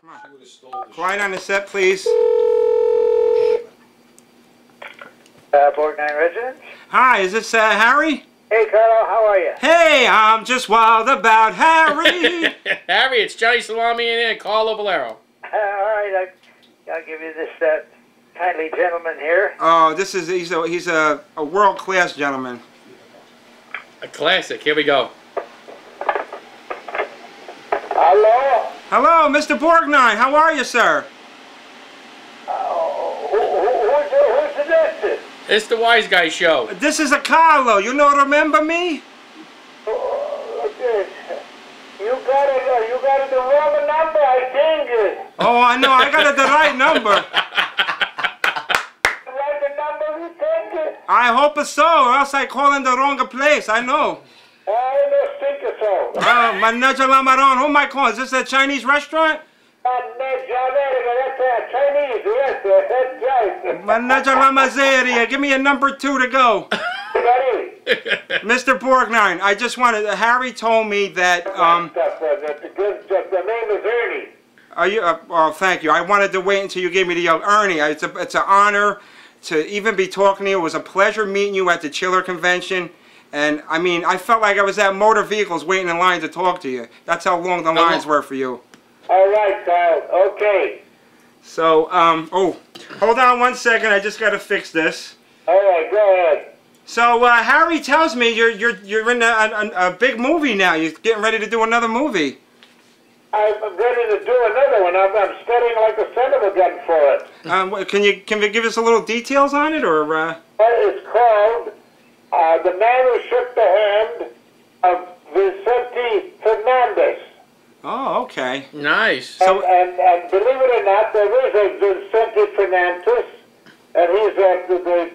Come on. Quiet on the set, please. Borgnine residence? Hi, is this Harry? Hey, Carlo, how are you? Hey, I'm just wild about Harry. Harry, it's Johnny Salami and Carlo Valero. All right, I'll give you this kindly gentleman here. Oh, he's a world-class gentleman. A classic. Here we go. Hello? Hello, Mr. Borgnine. How are you, sir? Who's the doctor? It's the Wiseguyz show. This is a Carlo. You don't remember me? You got it the wrong number, I think. Oh, I know. I got it the right number. Right the number, you think? I hope so, or else I call in the wrong place. I know. I don't think so. Oh, Manager Lamaron. Who am I calling? Is this a Chinese restaurant? That's Chinese, yes, that's right. Manager Lamazeria. Give me a number 2 to go. Mr. Borgnine, I just wanted. Harry told me that. The name is Ernie. Are you? Oh, thank you. I wanted to wait until you gave me the Ernie. It's an honor to even be talking to you. It was a pleasure meeting you at the Chiller Convention. And I mean, I felt like I was at Motor Vehicles waiting in line to talk to you. That's how long the lines were for you. All right, Kyle. Okay. So, oh, hold on 1 second. I just got to fix this. All right, go ahead. So, Harry tells me you're in a big movie now. You're getting ready to do another movie. I'm ready to do another one. I'm studying like a son of a gun for it. Can you give us a little details on it, or? Well, it's called The Man Who Shook the Hand of Vicente Fernandez. Oh, okay. Nice. So, and believe it or not, there is a Vicente Fernandez, and he's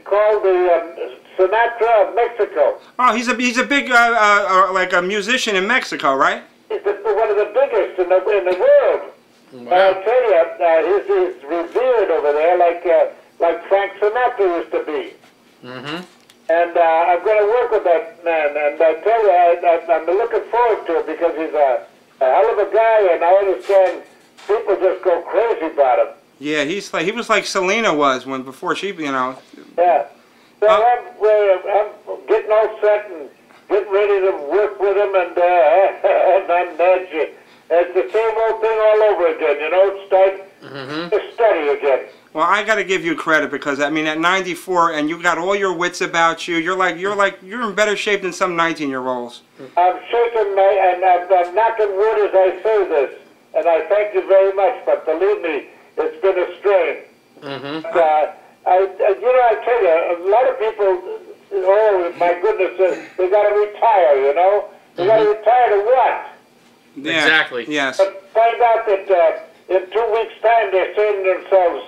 called the Sinatra of Mexico. Oh, he's a big like a musician in Mexico, right? He's one of the biggest in the world. Wow. I'll tell you, he's revered over there like Frank Sinatra used to be. Mm-hmm. And I'm going to work with that man, and I tell you, I'm looking forward to it because he's a hell of a guy, and I understand people just go crazy about him. Yeah, he was like Selena was before she, you know. Yeah. So I'm getting all set and getting ready to work with him, and it's the same old thing all over again, you know. Start to study again. Well, I got to give you credit because I mean, at 94, and you got all your wits about you. You're in better shape than some 19-year-olds. I'm shaking and I'm knocking wood as I say this, and I thank you very much. But believe me, it's been a strain. I tell you, a lot of people. Oh my goodness, they got to retire. You know, they got to retire to what? Yeah, exactly. Yes. But find out that in 2 weeks' time they're saying to themselves,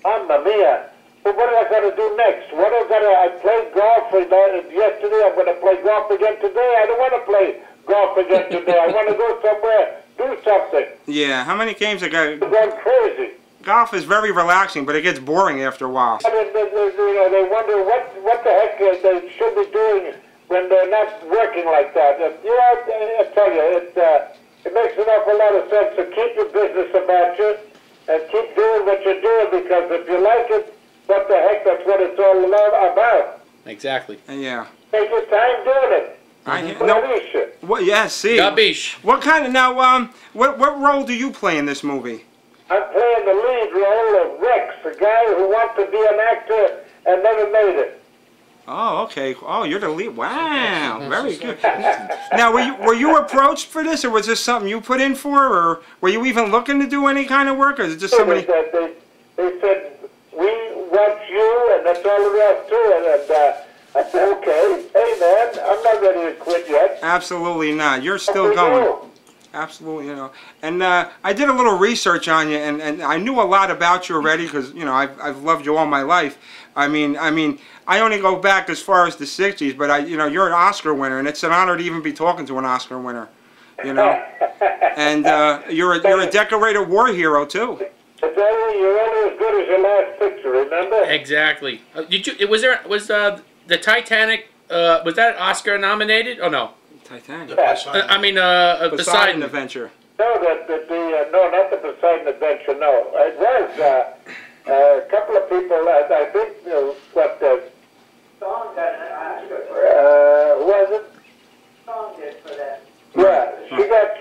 "Mamma mia! Well, what am I going to do next? I played golf yesterday. I'm going to play golf again today. I don't want to play golf again today. I want to go somewhere, do something." Yeah. How many games I got? I'm going crazy. Golf is very relaxing, but it gets boring after a while. They wonder what the heck they should be doing when they're not working like that. I tell you, it makes an awful lot of sense to keep your business about you and keep doing what you're doing, because if you like it, what the heck, that's what it's all about. Exactly. Yeah. Take your time doing it. What? Yeah. See. Gabish. What kind of what role do you play in this movie? I'm playing the lead role of Rex, a guy who wants to be an actor and never made it. Oh, okay. Oh, you're the lead. Wow, very good. Now, were you approached for this, or was this something you put in for, or were you even looking to do any kind of work, or is it just somebody? They said, "We want you," and that's all there is to it. And I said, "Okay, hey man, I'm not ready to quit yet." Absolutely not. You're still going. Absolutely, you know. And I did a little research on you, and I knew a lot about you already because, you know, I've loved you all my life. I mean, I only go back as far as the 60s, but you're an Oscar winner, and it's an honor to even be talking to an Oscar winner, you know. And you're a decorated war hero too. You're only as good as your last picture, remember? Exactly. Was the Titanic? Was that Oscar nominated? Oh no. Titanic. I mean, Poseidon Adventure. No, no, not the Poseidon Adventure. No, it was a couple of people. I think what Song got an Oscar for who was it? Song did for that. Yeah, she got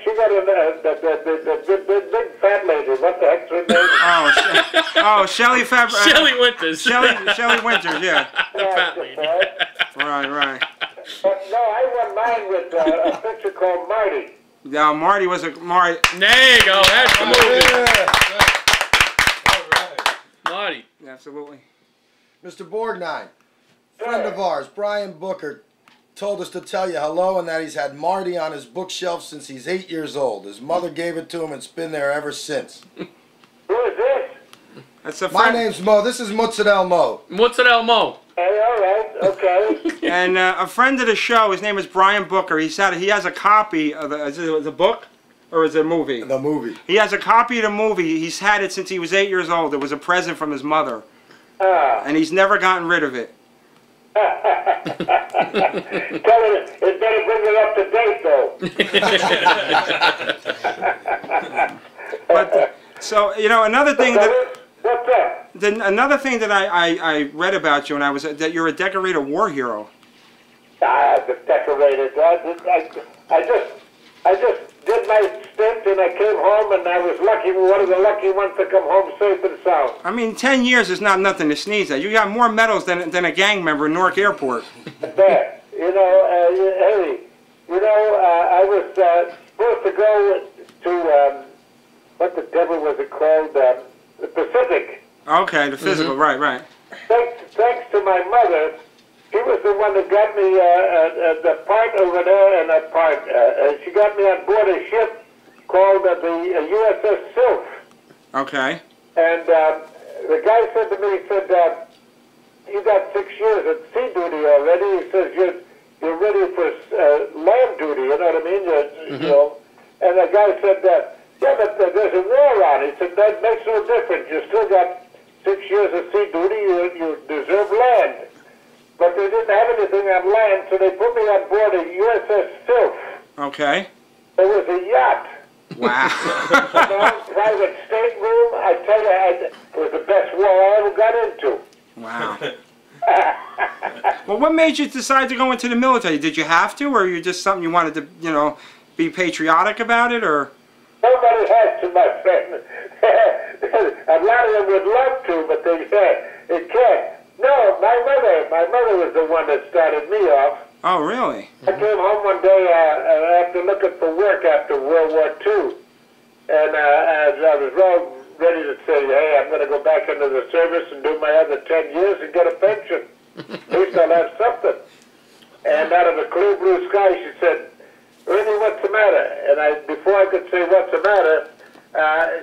the big fat lady. What the heck's her name? Shelley Shelley Winters. Shelley Winters, yeah. The fat lady. Right. But no, I won mine with a picture called Marty. Yeah, Marty was Marty. There you go. That's the movie. All right. Marty. Absolutely. Mr. Borgnine, friend of ours, Brian Booker, told us to tell you hello and that he's had Marty on his bookshelf since he's 8 years old. His mother gave it to him and it's been there ever since. Who is this? That's a My friend. name's Mo. This is Mutzadel Mo. What's it, Elmo? Hey, all right, okay. And a friend of the show, his name is Brian Booker. He has a copy of is it a book or is it a movie? The movie. He has a copy of the movie. He's had it since he was 8 years old. It was a present from his mother. And he's never gotten rid of it. Tell him it better bring it up to date, though. But so another thing that What's up? another thing that I read about you when I was that you're a decorated war hero. The decorated. I just did my stint and I came home and I was lucky, one of the lucky ones to come home safe and sound. I mean, 10 years is not nothing to sneeze at. You got more medals than a gang member in Newark Airport. There, hey, I was supposed to go to what the devil was it called? The Pacific. Okay, the physical, right. Thanks to my mother, she was the one that got me the part over there and a part. She got me on board a ship called the USS Sylph. Okay. And the guy said to me, he said, you got 6 years at sea duty already. He says, you're ready for land duty, you know what I mean? You know. And the guy said, yeah, but there's a war on. He said, that makes no difference. You still got 6 years of sea duty. You deserve land. But they didn't have anything on land, so they put me on board a USS Sylph. Okay. It was a yacht. Wow. Private stateroom. I tell you, it was the best war I ever got into. Wow. Well, what made you decide to go into the military? Did you have to, or you just something you wanted to, be patriotic about it, or? Nobody has to, my friend. A lot of them would love to, but they can't. No, my mother was the one that started me off. Oh, really? I came home one day after looking for work after World War II, and I was all ready to say, hey, I'm going to go back into the service and do my other 10 years and get a pension. At least I'll have something. And out of the clear blue sky, she said, Ernie, what's the matter? And before I could say what's the matter,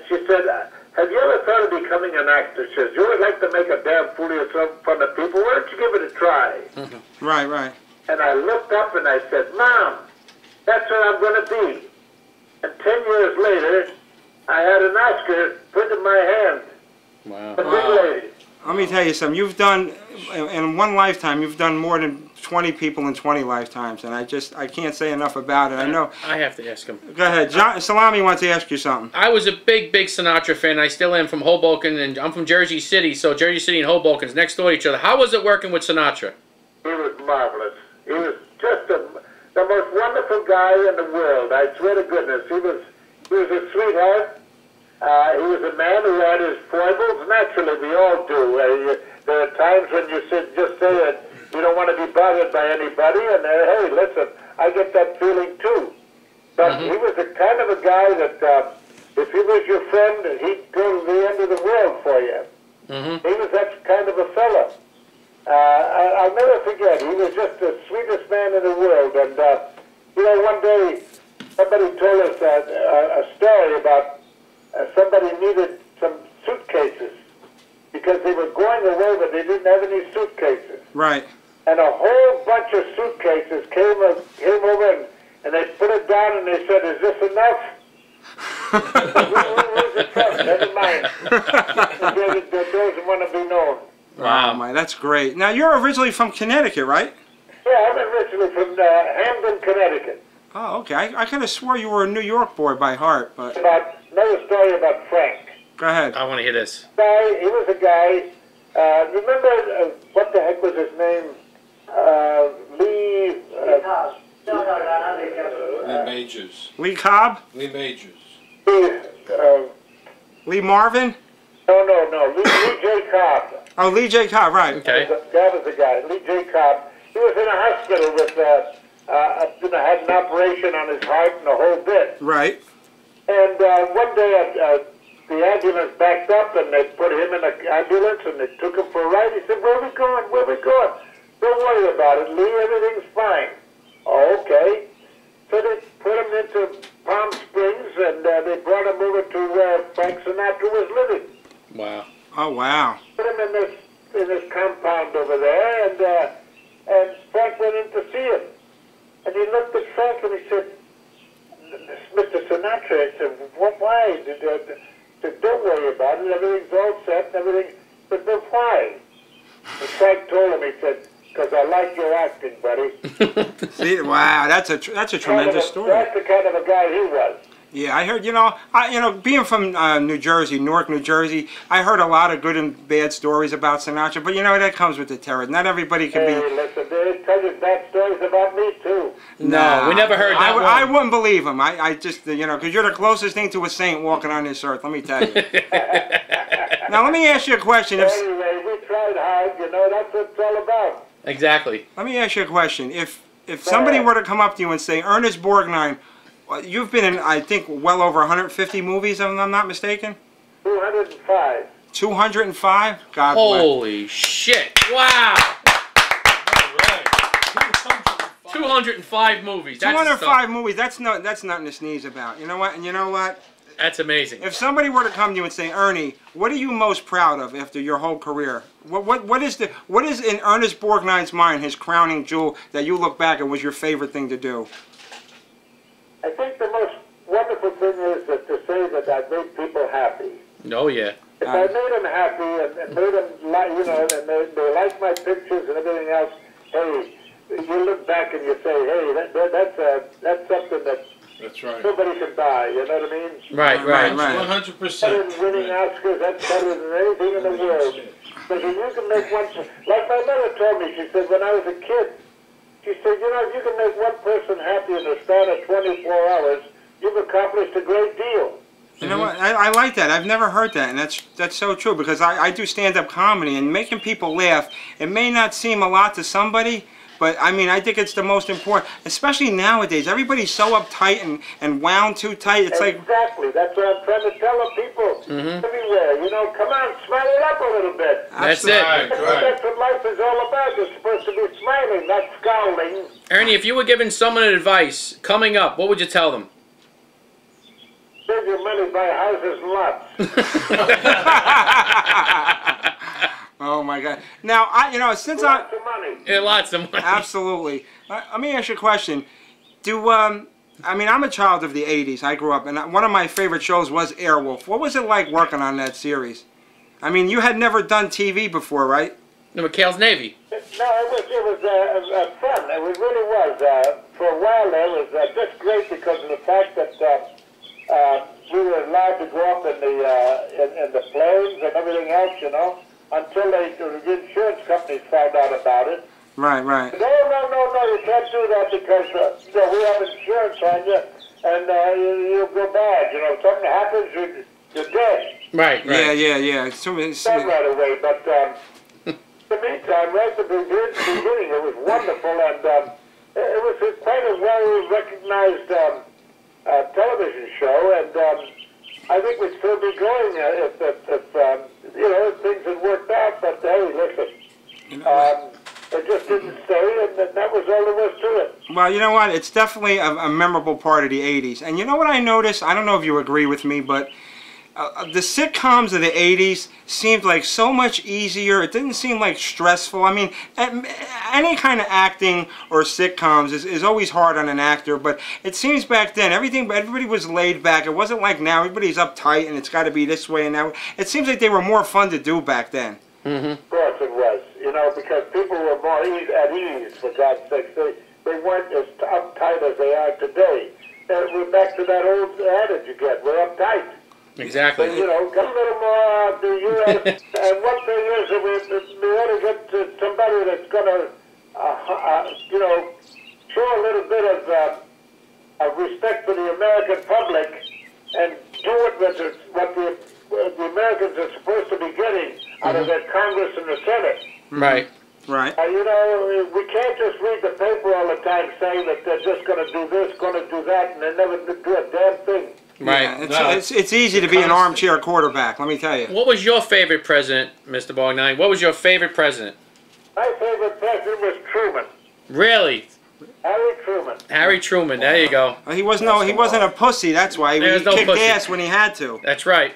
she said, have you ever thought of becoming an actor? She says, you always like to make a damn fool of yourself in front of people. Why don't you give it a try? Right. And I looked up and I said, Mom, that's what I'm going to be. And 10 years later, I had an Oscar put in my hand. Wow. A big lady. Let me tell you something. You've done, in one lifetime, you've done more than 20 people in 20 lifetimes, and I can't say enough about it. I know. I have to ask him. Go ahead. Salami wants to ask you something. I was a big Sinatra fan. I still am, from Hoboken, and I'm from Jersey City, so Jersey City and Hoboken's next door to each other. How was it working with Sinatra? He was marvelous. He was just the most wonderful guy in the world. I swear to goodness. He was a sweetheart. He was a man who had his foibles. Naturally, we all do. There are times when you just say that you don't want to be bothered by anybody, and hey, listen, I get that feeling too. But he was the kind of a guy that if he was your friend, he'd go to the end of the world for you. He was that kind of a fella. I'll never forget. He was just the sweetest man in the world. And one day somebody told us a story about somebody needed some suitcases because they were going away, but they didn't have any suitcases. Right. And a whole bunch of suitcases came over and they put it down and they said, "Is this enough?" Where's the trust? Never mind. There doesn't want to be known. Wow, that's great. Now, you're originally from Connecticut, right? Yeah, I'm originally from Hamden, Connecticut. Oh, okay. I could have swore you were a New York boy by heart, but About another story about Frank. go ahead. I want to hear this. He was a guy. Remember what the heck was his name? Lee. Lee Majors. Lee Cobb? Lee Majors. Lee Marvin? No. Lee J. Cobb. Oh, Lee J. Cobb, right. Okay. That was the guy. Lee J. Cobb. He was in a hospital with, had an operation on his heart and the whole bit. Right. And one day the ambulance backed up and they put him in an ambulance and they took him for a ride. He said, "Where are we going? Where are we going?" "Don't worry about it, Lee. Everything's fine." "Oh, okay." So they put him into Palm Springs and they brought him over to where Frank Sinatra was living. Wow. Oh, wow. Put him in this compound over there, and Frank went in to see him. And he looked at Frank and he said, "Mr. Sinatra," he said, "Why?" He said, "Don't worry about it. Everything's all set and everything." But why? And Frank told him, he said, "Because I like your acting, buddy." See, wow, that's a tremendous story. That's the kind of a guy he was. Yeah, I heard. Being from New Jersey, Newark, New Jersey, I heard a lot of good and bad stories about Sinatra. But that comes with the territory. Not everybody can Hey, be. listen, they tell you bad stories about me too. No, we never heard that one. I wouldn't believe him. I just, because you're the closest thing to a saint walking on this earth. Let me tell you. Now, let me ask you a question. Anyway, we tried hard. That's what it's all about. Exactly. Let me ask you a question. If somebody were to come up to you and say, "Ernest Borgnine, you've been in, I think, well over 150 movies, if I'm not mistaken." 205. 205? God bless. Holy shit! Wow. All right. 205 movies. That's 205 movies. That's nothing to sneeze about. You know what? And you know what? That's amazing. If somebody were to come to you and say, "Ernie, what are you most proud of after your whole career? What is in Ernest Borgnine's mind his crowning jewel that you look back and was your favorite thing to do?" I think the most wonderful thing is to say that I made people happy. Oh yeah. If I made them happy and made them like, and they like my pictures and everything else, hey, you look back and you say, hey, that's something that That's right. nobody can buy. You know what I mean? Right. 100%. Better than winning Oscars, that's better than anything in the world. Because if you can make one, like my mother told me, she said when I was a kid, she said, if you can make one person happy in the span of 24 hours, you've accomplished a great deal. You know what? I like that. I've never heard that, and that's so true, because I do stand-up comedy, and making people laugh, it may not seem a lot to somebody, but I think it's the most important, especially nowadays. Everybody's so uptight and wound too tight. It's like Exactly. That's what I'm trying to tell the people everywhere. Come on, smile it up a little bit. That's it. Right. That's what life is all about. You're supposed to be smiling, not scowling. Ernie, if you were giving someone advice coming up, what would you tell them? Save your money, buy houses and lots. oh my God. Now since Lots of money. Yeah, lots of money. absolutely. Let me ask you a question. I'm a child of the '80s. I grew up, and one of my favorite shows was Airwolf. What was it like working on that series? You had never done TV before, right? No, McHale's Navy. No, it was fun. It really was. For a while there, it was just great because of the fact that we were allowed to go up in the planes and everything else, until the insurance companies found out about it. Right. No, you can't do that because we have insurance on you, and you'll go bad. If something happens, you're dead. Right. Yeah. Not right away, but in the meantime, right at the beginning, it was wonderful, and it was quite a well-recognized television show, and I think we'd still be going if things had worked out. But hey, listen, it just didn't stay, and that was all there was to it. Well, you know what? It's definitely a memorable part of the '80s. And you know what I noticed? I don't know if you agree with me, but the sitcoms of the '80s seemed like so much easier. It didn't seem like stressful. Any kind of acting or sitcoms is always hard on an actor, but it seems back then everybody was laid back. It wasn't like now. Everybody's uptight and it's got to be this way and that way. It seems like they were more fun to do back then. Of course it was, because people were more at ease, for God's sake. they weren't as uptight as they are today. And we're back to that old adage again. We're uptight. Exactly. But, you know, get a little more of the U.S. And one thing is that we ought to get to somebody that's going to, you know, show a little bit of respect for the American public and do it with what the Americans are supposed to be getting out of their Congress and the Senate. Right. Right. You know, we can't just read the paper all the time saying that they're just going to do this, going to do that, and they never do a damn thing. Right. Yeah, it's easy to be an armchair quarterback, let me tell you. What was your favorite president, Mr. Borgnine? What was your favorite president? My favorite president was Truman. Really? Harry Truman. Harry Truman. There you go. He wasn't a pussy, that's why. He kicked ass when he had to. That's right.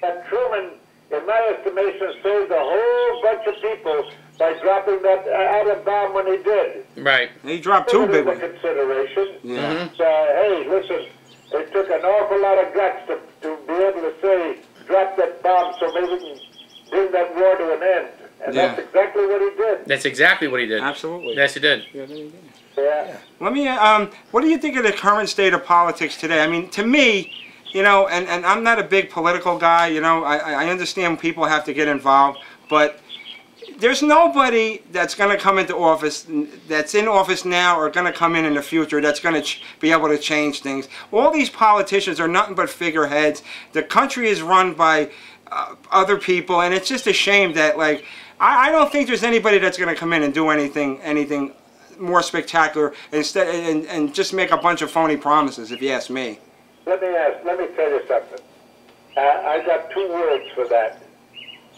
That Truman, in my estimation, saved a whole bunch of people by dropping that atom bomb when he did. Right. He dropped two big ones. Consideration. Yeah. Hey, listen, it took an awful lot of guts to be able to say, drop that bomb so maybe we can bring that war to an end. And that's exactly what he did. That's exactly what he did. Absolutely. Yes, he did. Yeah. Let me, what do you think of the current state of politics today? I mean, to me, you know, and I'm not a big political guy, you know, I understand people have to get involved, but there's nobody that's going to come into office, that's in office now or going to come in the future that's going to be able to change things. All these politicians are nothing but figureheads. The country is run by other people, and it's just a shame that, like, I don't think there's anybody that's going to come in and do anything more spectacular and just make a bunch of phony promises, if you ask me. Let me tell you something. I got two words for that.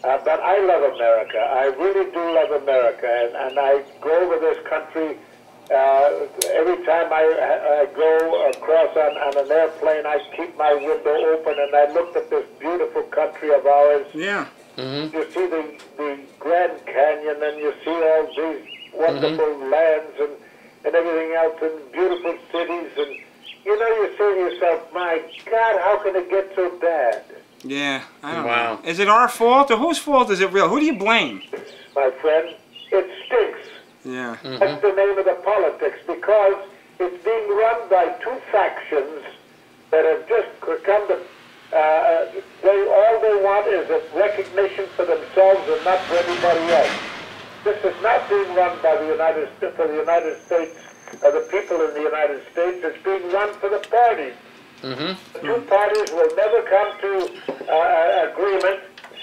But I love America. I really do love America, and I go over this country. Every time I go across on an airplane, I keep my window open and I look at this beautiful country of ours. Yeah. Mm-hmm. You see the Grand Canyon, and you see all these wonderful lands and everything else, and beautiful cities, and you know, you say to yourself, my God, how can it get so bad? Yeah, I don't Wow. know. Is it our fault, or whose fault is it real? Who do you blame? My friend, it stinks. Yeah. That's the name of the politics, because it's being run by two factions that have just come to, all they want is a recognition for themselves and not for anybody else. This is not being run by the United States, or the people in the United States. It's being run for the parties. The two parties will never come to agreement,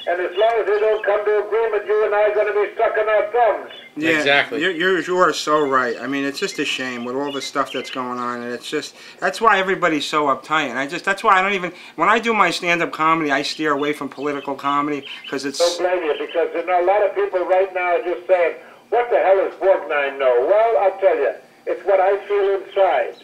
and as long as they don't come to agreement, you and I are going to be stuck in our thumbs. Yeah, Exactly. You are so right. I mean, it's just a shame with all the stuff that's going on, and it's just, that's why everybody's so uptight. And that's why I don't even, when I do my stand-up comedy, I steer away from political comedy, because it's... Don't blame you, because you know, a lot of people right now are just saying, what the hell does Borgnine know? Well, I'll tell you, it's what I feel inside.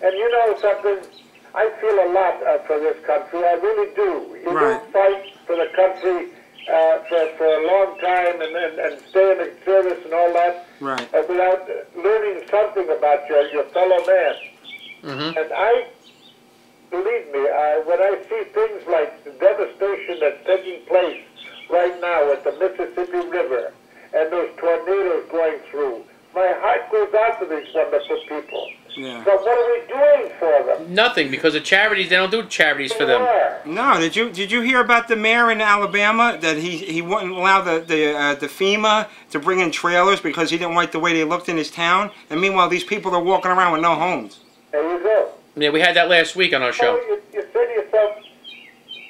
And you know something? I feel a lot for this country. I really do. You do fight for the country for a long time and stay in the service and all that without learning something about your fellow man. And I, believe me, when I see things like the devastation that's taking place right now at the Mississippi River and those tornadoes going through, my heart goes out to these wonderful people. Yeah. So what are we doing for them? Nothing, because of charities. They don't do charities for them. No, did you hear about the mayor in Alabama that he wouldn't allow the FEMA to bring in trailers because he didn't like the way they looked in his town? And meanwhile, these people are walking around with no homes. There you go. Yeah, we had that last week on our show. So you say to yourself,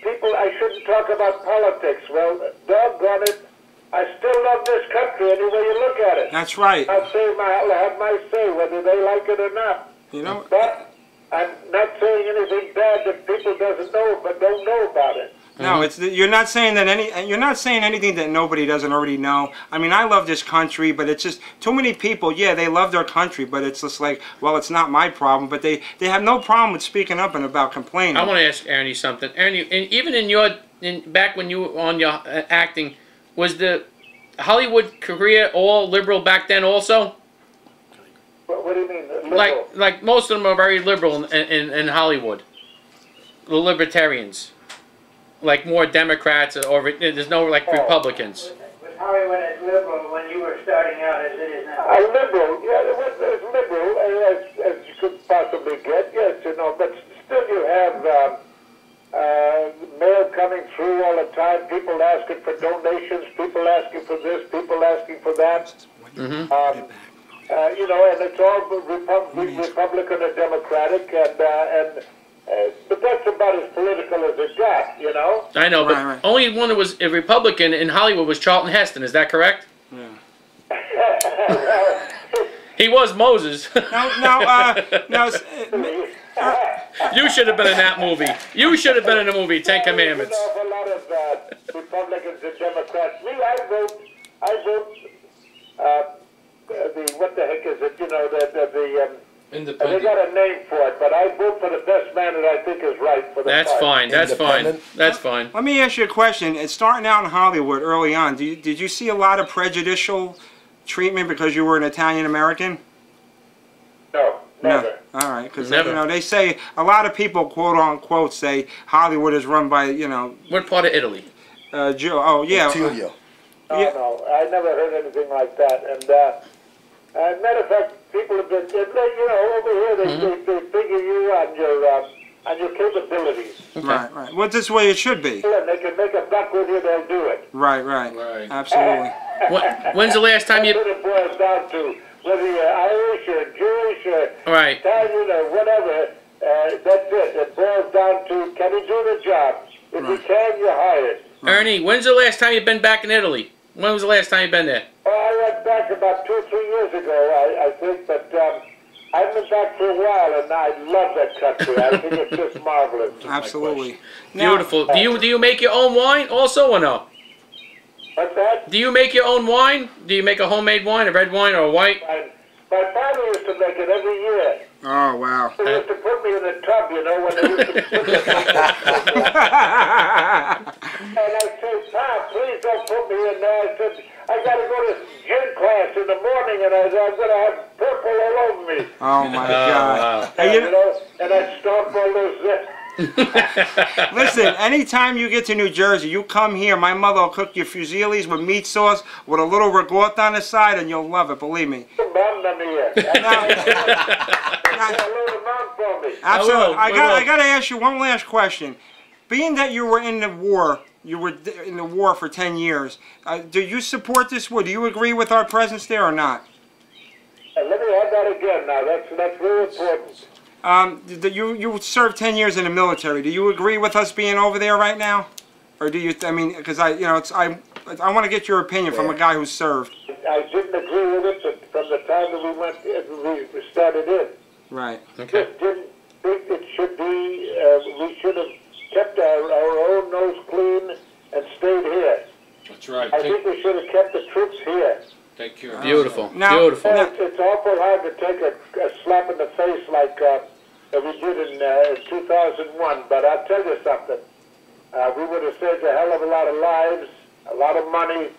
people, I shouldn't talk about politics. Well, doggone it, I still love this country any way you look at it. That's right. I'll have my say whether they like it or not. You know. But I'm not saying anything bad that people don't know about it. No, you're not saying anything that nobody doesn't already know. I mean, I love this country, but it's just too many people. Yeah, they love their country, but it's just like, well, it's not my problem. But they have no problem with speaking up and about complaining. I want to ask Ernie something. Ernie, and even back when you were on your acting, was the Hollywood career all liberal back then also? What do you mean? Liberal? Like most of them are very liberal in Hollywood. The libertarians. Like more Democrats, or there's no like Republicans. Hollywood as liberal when you were starting out as it is now? A liberal, yeah, it was as liberal as you could possibly get, yes, you know, but still you have mail coming through all the time, people asking for donations, people asking for this, people asking for that. Mm-hmm. You know, and it's all Republican or Democratic, but that's about as political as it got, you know? I know, but Right. only one that was a Republican in Hollywood was Charlton Heston. Is that correct? Yeah. He was Moses. Now, You should have been in that movie. You should have been in the movie Ten Commandments. There's an awful lot of Republicans and Democrats. Me, I vote, what the heck is it, you know, they Independent. got a name for it, but I vote for the best man that I think is right for the That's party. fine. That's fine. Independent. That's fine. let me ask you a question. It's starting out in Hollywood early on. Did you see a lot of prejudicial treatment because you were an Italian American? No, never. No. All right, because Never. you know they say a lot of people quote unquote say Hollywood is run by What part of Italy? Jew. Oh yeah. Tilio. No, Yeah. no, I never heard anything like that. And matter of fact, people have been, you know, over here they figure you on your capabilities. Right, right. Well, this is the way it should be. And they can make a buck with you, they'll do it. Right, right. Right. Absolutely. When's the last time That's you? what it boils down to. Whether you're Irish or Jewish or Right. Italian or whatever, that's it. It boils down to, can he do the job? If he can, you're hired. Ernie, when's the last time you've been back in Italy? When was the last time you've been there? Well, I went back about 2 or 3 years ago, I think, but I've been back for a while, and I love that country. I think it's just marvelous. Absolutely. Now, Beautiful. Do you make your own wine also or no? What's that? Do you make your own wine? Do you make a homemade wine, a red wine or a white? My father used to make it every year. Oh wow. He used to put me in the tub, you know, when they used to put me And I said, Tom, please don't put me in there. I said, I got to go to gym class in the morning, and I'm going to have purple all over me. Oh my God. Wow. Hey, You know, and I stomp all those... Listen, anytime you get to New Jersey, you come here. My mother will cook you fusillis with meat sauce with a little ricotta on the side, and you'll love it. Believe me. Mamma mia. Absolutely. I will. I got to ask you one last question. Being that you were in the war, for 10 years. Do you support this war? Do you agree with our presence there or not? Let me have that again now. That's really important. You served 10 years in the military. Do you agree with us being over there right now, or do you? I mean, because I want to get your opinion from a guy who served. I didn't agree with it from the time that we started in. Right. Okay. Just didn't think it should be. We should have kept our own nose clean and stayed here. That's right. I think we should have kept the troops here. Take care of Beautiful. Now- Beautiful. It's awful hard to take a slap in the face like we did in 2001, but I'll tell you something. We would have saved a hell of a lot of lives, a lot of money,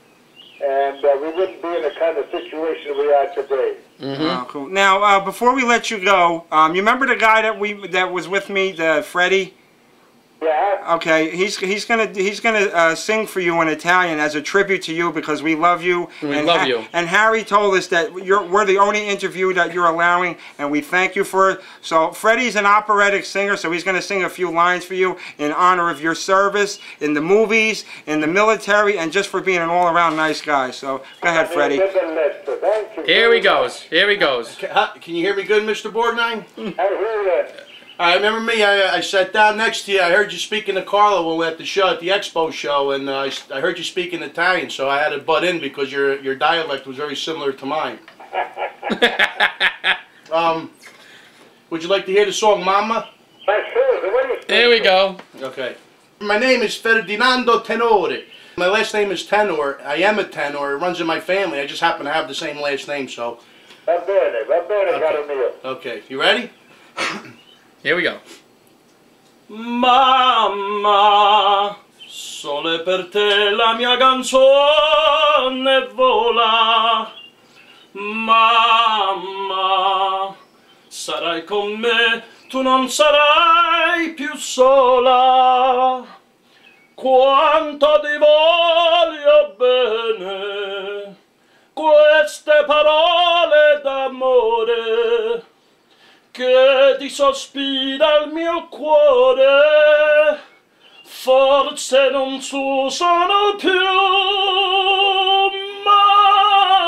and we wouldn't be in the kind of situation we are today. Oh, cool. Now, before we let you go, you remember the guy that was with me, the Freddie? Yeah? Okay, he's gonna sing for you in Italian as a tribute to you because we love you. We love you. And Harry told us that we're the only interview that you're allowing, and we thank you for it. So Freddie's an operatic singer, so he's gonna sing a few lines for you in honor of your service in the movies, in the military, and just for being an all-around nice guy. So go ahead, Freddie. Thank you. Here he goes. Here he goes. Can you hear me good, Mr. Borgnine? I hear that. I remember me. I sat down next to you. I heard you speaking to Carlo when we were at the show, at the Expo show, and I heard you speaking Italian, so I had to butt in because your dialect was very similar to mine. Would you like to hear the song Mama? Here we go. Okay. My name is Ferdinando Tenore. My last name is Tenor. I am a tenor. It runs in my family. I just happen to have the same last name, so. Va bene, caro mio. Okay, you ready? Here we go. Mamma, sole per te la mia canzone vola. Mamma, sarai con me, tu non sarai più sola. quanto ti voglio bene, queste parole d'amore che ti sospira il mio cuore, forse non si usano più,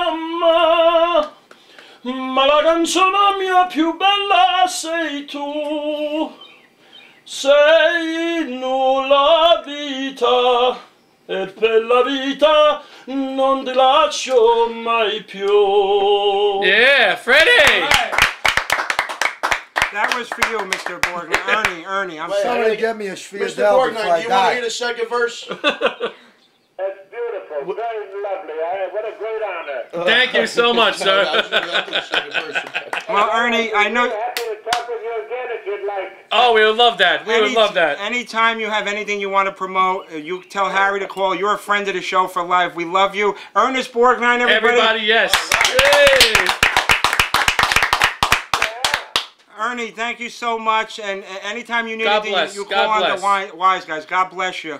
mamma, ma la canzone mia più bella sei tu. Sei nulla vita, e per la vita non ti lascio mai più. Yeah, Freddie! That was for you, Mr. Borgnine. Ernie, I'm Somebody sorry. get me a Mr. Schvierdel before Borgnine, I do you want to die. hear the second verse? That's beautiful. Very lovely. What a great honor. Thank you so much, sir. Well, Ernie, I know. I'm happy to talk with you again if you'd like. Oh, we would love that. We would love that. Anytime you have anything you want to promote, you tell Harry to call. You're a friend of the show for life. We love you. Ernest Borgnine, everybody. Everybody, yes. Yay! Ernie, thank you so much. And anytime you need God anything, bless. you God call on bless. the Wiseguyz. God bless you.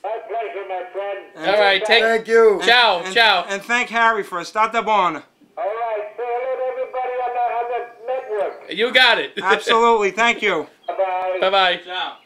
My pleasure, my friend. All right, Thank you. Ciao, And, ciao. And thank Harry for a stata buona. All right. Say hello to everybody on the network. You got it. Absolutely. Thank you. Bye-bye. Bye-bye. Ciao.